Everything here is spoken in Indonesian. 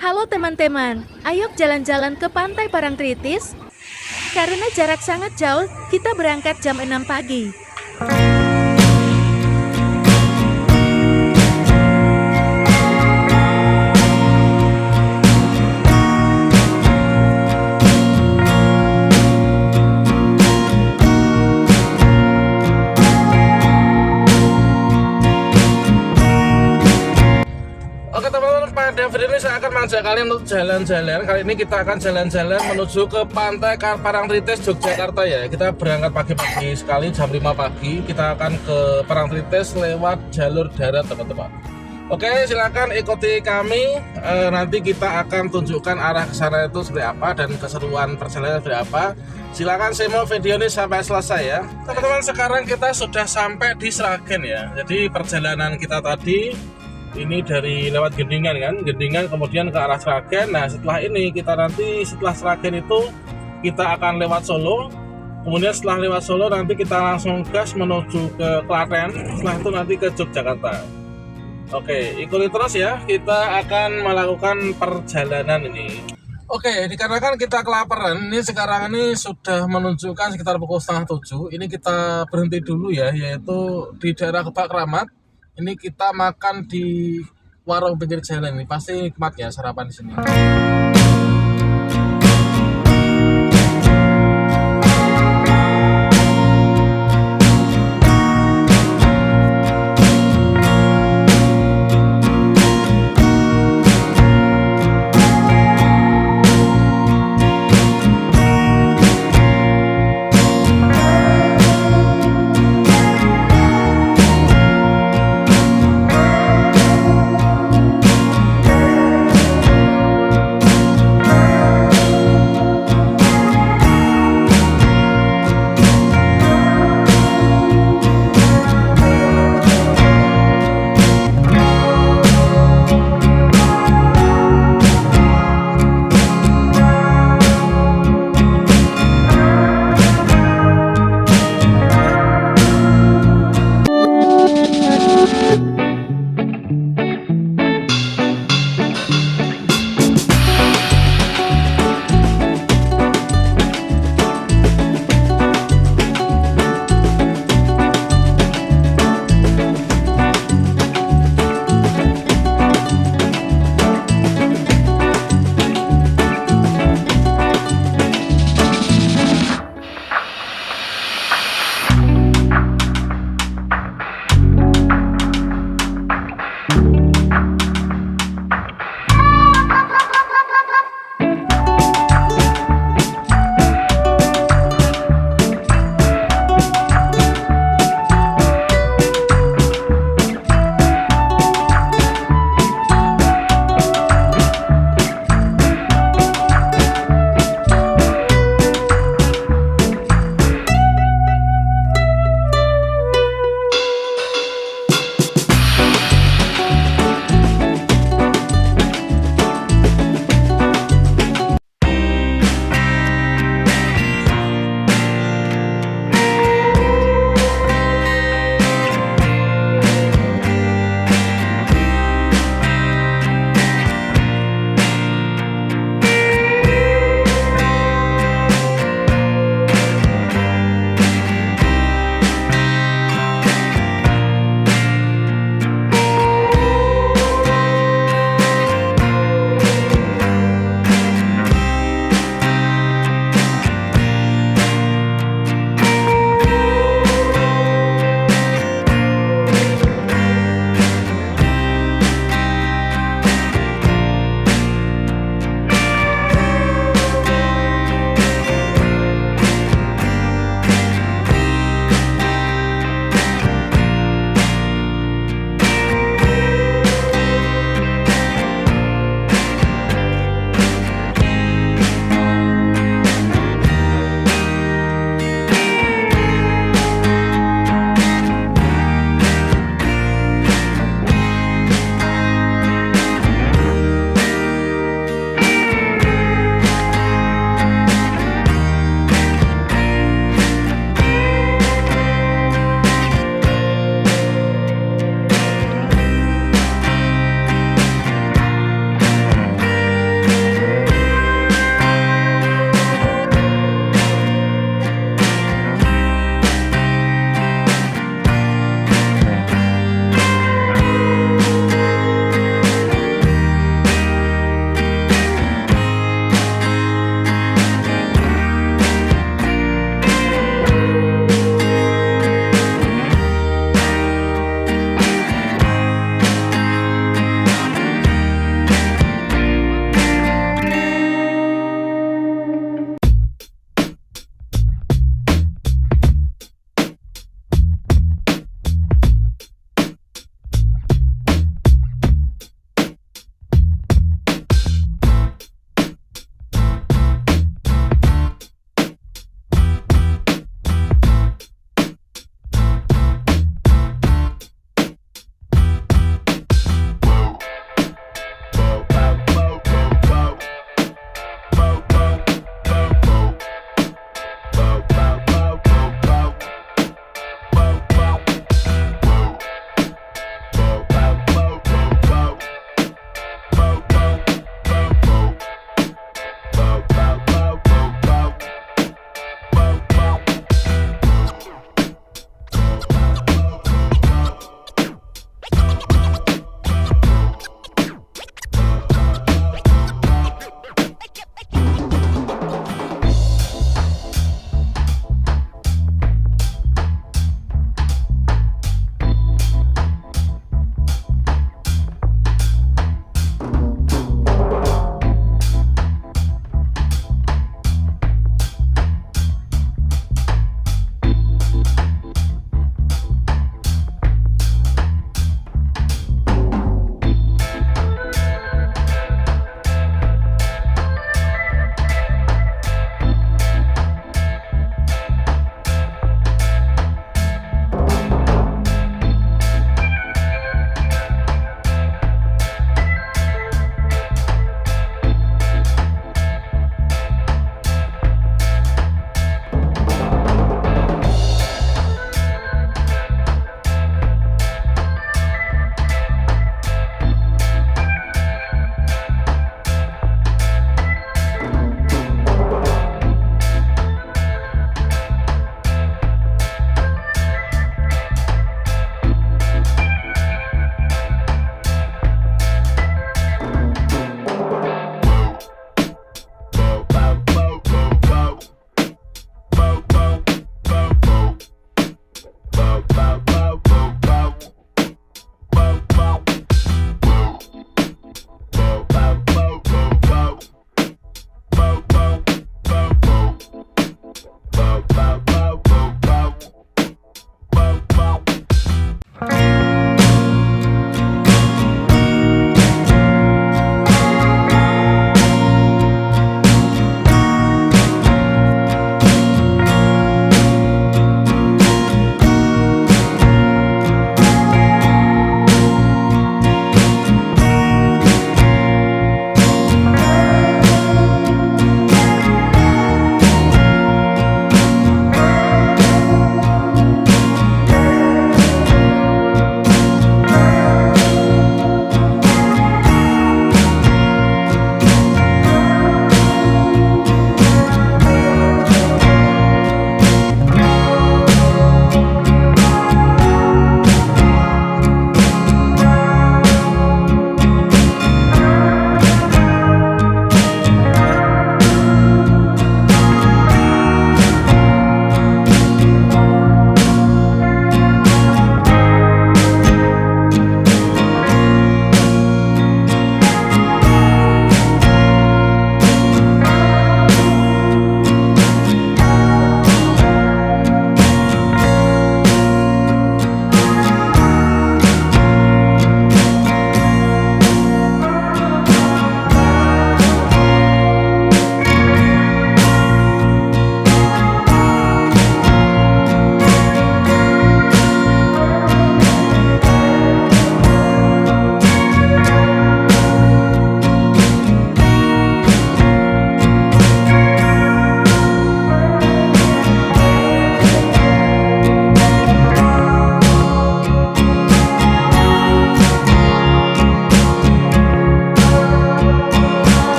Halo teman-teman, ayo jalan-jalan ke Pantai Parangtritis. Karena jarak sangat jauh, kita berangkat jam 6 pagi. Oke teman-teman, pada video ini saya akan mengajak kalian untuk jalan-jalan. Kali ini kita akan jalan-jalan menuju ke Pantai Parangtritis, Yogyakarta ya. Kita berangkat pagi-pagi sekali, jam 5 pagi. Kita akan ke Parangtritis lewat jalur darat teman-teman. Oke, silakan ikuti kami. Nanti kita akan tunjukkan arah ke sana itu seperti apa dan keseruan perjalanan seperti apa. Silakan simak video ini sampai selesai ya. Teman-teman, sekarang kita sudah sampai di Sragen ya. Jadi perjalanan kita tadi ini dari lewat Gendingan kan, Gendingan kemudian ke arah Sragen. Nah setelah ini kita nanti setelah Sragen itu kita akan lewat Solo. Kemudian setelah lewat Solo nanti kita langsung gas menuju ke Klaten. Setelah itu nanti ke Yogyakarta. Oke, ikuti terus ya, kita akan melakukan perjalanan ini. Oke, dikarenakan kita kelaparan, ini sekarang ini sudah menunjukkan sekitar pukul 6:30. Ini kita berhenti dulu ya, yaitu di daerah Kebak Keramat. Ini kita makan di warung pinggir jalan ini, pasti nikmat ya sarapan di sini.